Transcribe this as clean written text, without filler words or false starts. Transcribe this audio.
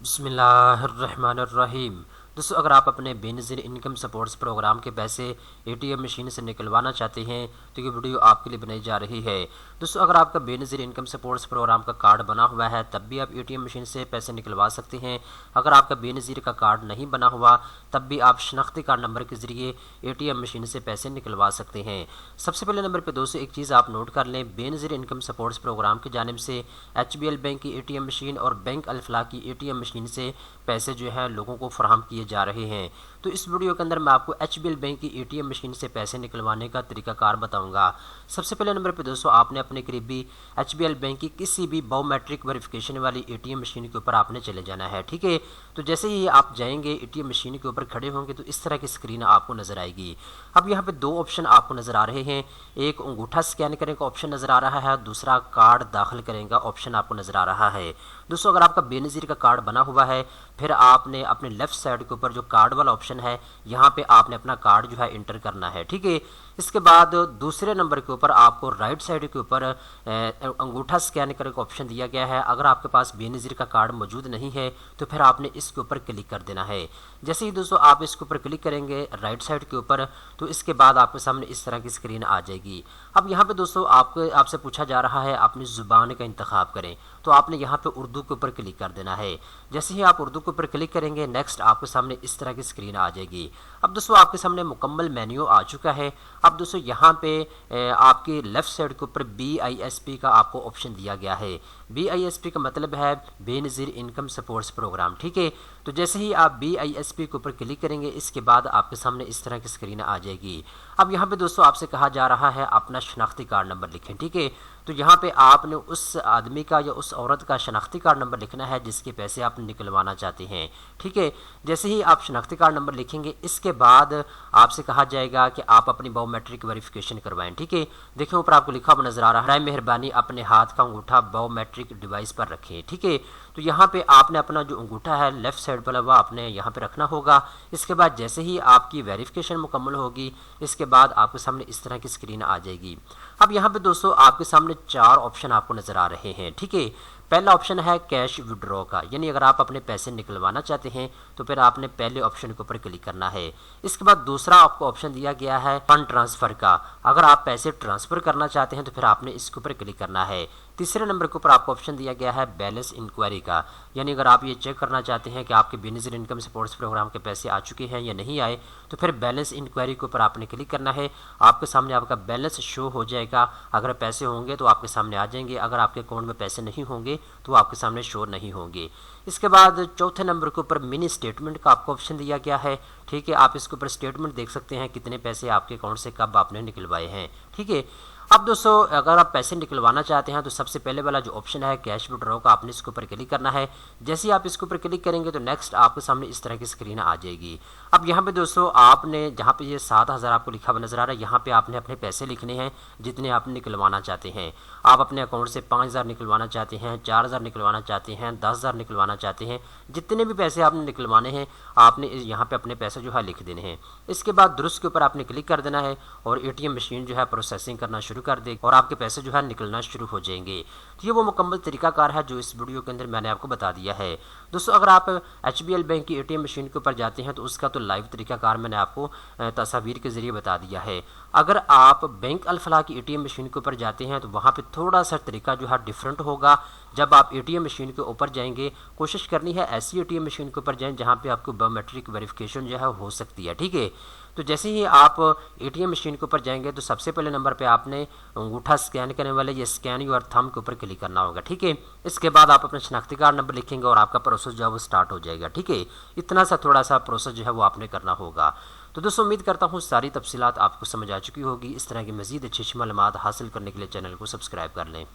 बिस्मिल्लाहिर्रहमानिर्रहीम। दोस्तों, अगर आप अपने बेनज़ीर इनकम सपोर्ट्स प्रोग्राम के पैसे एटीएम मशीन से निकलवाना चाहते हैं तो ये वीडियो आपके लिए बनाई जा रही है। दोस्तों, अगर आपका बेनज़ीर इनकम सपोर्ट्स प्रोग्राम का कार्ड बना हुआ है तब भी आप एटीएम मशीन से पैसे निकलवा सकते हैं। अगर आपका बेनज़ीर का कार्ड नहीं बना हुआ तब भी आप शनाख्ती कार्ड नंबर के ज़रिए एटीएम मशीन से पैसे निकलवा सकते हैं। सबसे पहले नंबर पर दोस्तों एक चीज़ आप नोट कर लें, बेनज़ीर इनकम सपोर्ट्स प्रोग्राम की जानिब से HBL बैंक की एटीएम मशीन और बैंक अल-फलाह की एटीएम मशीन से पैसे जो है लोगों को फराहम किए जा रहे हैं। तो इस वीडियो के अंदर मैं आपको HBL बैंक की एटीएम मशीन से पैसे निकलवाने का तरीकाकार बताऊंगा। सबसे पहले नंबर पे दोस्तों आपने अपने करीबी HBL बैंक की किसी भी बायोमेट्रिक वेरिफिकेशन वाली एटीएम मशीन के ऊपर आपने चले जाना है, ठीक है। तो जैसे ही आप जाएंगे एटीएम मशीन के ऊपर खड़े होंगे तो इस तरह की स्क्रीन आपको नजर आएगी। अब यहाँ पे दो ऑप्शन आपको नजर आ रहे हैं, एक अंगूठा स्कैन करने का ऑप्शन नजर आ रहा है, दूसरा कार्ड दाखिल करेंगे ऑप्शन आपको नजर आ रहा है। दोस्तों, अगर आपका बेनज़ीर का कार्ड बना हुआ है फिर आपने अपने लेफ्ट साइड के ऊपर जो कार्ड वाला ऑप्शन है यहाँ पे आपने अपना कार्ड जो है इंटर करना है, ठीक है। इसके बाद दूसरे नंबर के ऊपर आपको राइट साइड के ऊपर अंगूठा स्कैन करने का ऑप्शन दिया गया है। अगर आपके पास बेनज़ीर का कार्ड मौजूद नहीं है तो फिर आपने इसके ऊपर क्लिक कर देना है। जैसे ही दोस्तों आप इसके ऊपर क्लिक करेंगे राइट साइड के ऊपर तो इसके बाद आपके सामने इस तरह की स्क्रीन आ जाएगी। अब यहाँ पे दोस्तों आपसे पूछा जा रहा है अपनी ज़ुबान का इंतखाब करें, तो आपने यहाँ पे उर्दू के ऊपर क्लिक कर देना है। जैसे ही आप उर्दू के ऊपर क्लिक करेंगे नेक्स्ट आपके सामने इस तरह की स्क्रीन आ जाएगी। अब दोस्तों आपके सामने मुकम्मल मेन्यू आ चुका है। अब दोस्तों यहाँ पे आपके लेफ्ट साइड के ऊपर BISP का आपको ऑप्शन दिया गया है। BISP का मतलब है बेनज़ीर इनकम सपोर्ट्स प्रोग्राम, ठीक है। तो जैसे ही आप BISP के ऊपर क्लिक करेंगे इसके बाद आपके सामने इस तरह की स्क्रीन आ जाएगी। अब यहाँ पे दोस्तों आपसे कहा जा रहा है अपना शनाख्ती कार्ड नंबर लिखें, ठीक है। तो यहाँ पे आपने उस आदमी का या उस औरत का शनाख्ती कार्ड नंबर लिखना है जिसके पैसे आप निकलवाना चाहते हैं, ठीक है। जैसे ही आप शनाख्ती कार्ड नंबर लिखेंगे इसके बाद आपसे कहा जाएगा कि आप अपनी बायोमेट्रिक वेरिफिकेशन करवाएं, ठीक है। देखिए ऊपर आपको लिखा हुआ नजर आ रहा है, मेहरबानी अपने हाथ का अंगूठा बायोमेट्रिक डिवाइस पर रखें, ठीक है। तो यहाँ पे आपने अपना जो अंगूठा है लेफ्ट साइड वाला वह आपने यहाँ पे रखना होगा। इसके बाद जैसे ही आपकी वेरिफिकेशन मुकम्मल होगी इसके बाद आपके सामने इस तरह की स्क्रीन आ जाएगी। अब यहाँ पे दोस्तों आपके सामने चार ऑप्शन आपको नजर आ रहे हैं, ठीक है। पहला ऑप्शन है कैश विड्रॉ का, यानी अगर आप अपने पैसे निकलवाना चाहते हैं तो फिर आपने पहले ऑप्शन के ऊपर क्लिक करना है। इसके बाद दूसरा आपको ऑप्शन दिया गया है फंड ट्रांसफर का, अगर आप पैसे ट्रांसफर करना चाहते हैं तो फिर आपने इसके ऊपर क्लिक करना है। तीसरे नंबर के ऊपर आपको ऑप्शन दिया गया है बैलेंस इंक्वायरी का, यानी अगर आप ये चेक करना चाहते हैं कि आपके बेनज़ीर इनकम सपोर्ट्स प्रोग्राम के पैसे आ चुके हैं या नहीं आए तो फिर बैलेंस इंक्वायरी के ऊपर आपने क्लिक करना है। आपके सामने आपका बैलेंस शो हो जाएगा, अगर पैसे होंगे तो आपके सामने आ जाएंगे, अगर आपके अकाउंट में पैसे नहीं होंगे तो आपके सामने शो नहीं होंगे। इसके बाद चौथे नंबर के ऊपर मिनी स्टेटमेंट का आपको ऑप्शन दिया गया है, ठीक है। आप इसके ऊपर स्टेटमेंट देख सकते हैं कितने पैसे आपके अकाउंट से कब आपने निकलवाए हैं, ठीक है। अब दोस्तों अगर आप पैसे निकलवाना चाहते हैं तो सबसे पहले वाला जो ऑप्शन है कैश विड्रॉ का आपने इसके ऊपर क्लिक करना है। जैसे ही आप इसके ऊपर क्लिक करेंगे तो नेक्स्ट आपके सामने इस तरह की स्क्रीन आ जाएगी। अब यहाँ पे दोस्तों आपने जहाँ पे ये 7,000 आपको लिखा हुआ नजर आ रहा है यहाँ पे आपने अपने पैसे लिखने हैं जितने आप निकलवाना चाहते हैं। आप अपने अकाउंट से 5,000 निकलवाना चाहते हैं, 4,000 निकलवाना चाहते हैं, 10,000 निकलवाना चाहते हैं, जितने भी पैसे आपने निकलवाने हैं आपने यहाँ पे अपने पैसे जो है लिख देने हैं। इसके बाद दुरुस्त के ऊपर आपने क्लिक कर देना है और एटीएम मशीन जो है प्रोसेसिंग करना शुरू कर दे और आपके पैसे जो है निकलना शुरू हो जाएंगे। तो ये वो मुकम्मल तरीकाकार है जो इस वीडियो के अंदर मैंने आपको बता दिया है। दोस्तों अगर आप HBL बैंक की एटीएम मशीन के ऊपर जाते हैं तो उसका तो लाइव तरीकाकार मैंने आपको तस्वीर के जरिए बता दिया है। अगर आप बैंक अल-फलाह की एटीएम मशीन के ऊपर जाते हैं तो वहाँ पे थोड़ा सा तरीका जो है डिफरेंट होगा। जब आप एटीएम मशीन के ऊपर जाएंगे कोशिश करनी है ऐसी एटीएम मशीन के ऊपर जाएं जहाँ पे आपको बायोमेट्रिक वेरिफिकेशन जो है हो सकती है, ठीक है। तो जैसे ही आप एटीएम मशीन के ऊपर जाएंगे तो सबसे पहले नंबर पे आपने अंगूठा स्कैन करने वाले ये स्कैन योर थंब के ऊपर क्लिक करना होगा, ठीक है। इसके बाद आप अपना शनाख्ती कार्ड नंबर लिखेंगे और आपका प्रोसेस जो है वो स्टार्ट हो जाएगा, ठीक है। इतना सा थोड़ा सा प्रोसेस जो है वो आपने करना होगा। तो दोस्तों उम्मीद करता हूँ सारी तफसीलात आपको समझ आ चुकी होगी। इस तरह की मज़ीद अच्छी मालूमात हासिल करने के लिए चैनल को सब्सक्राइब कर लें।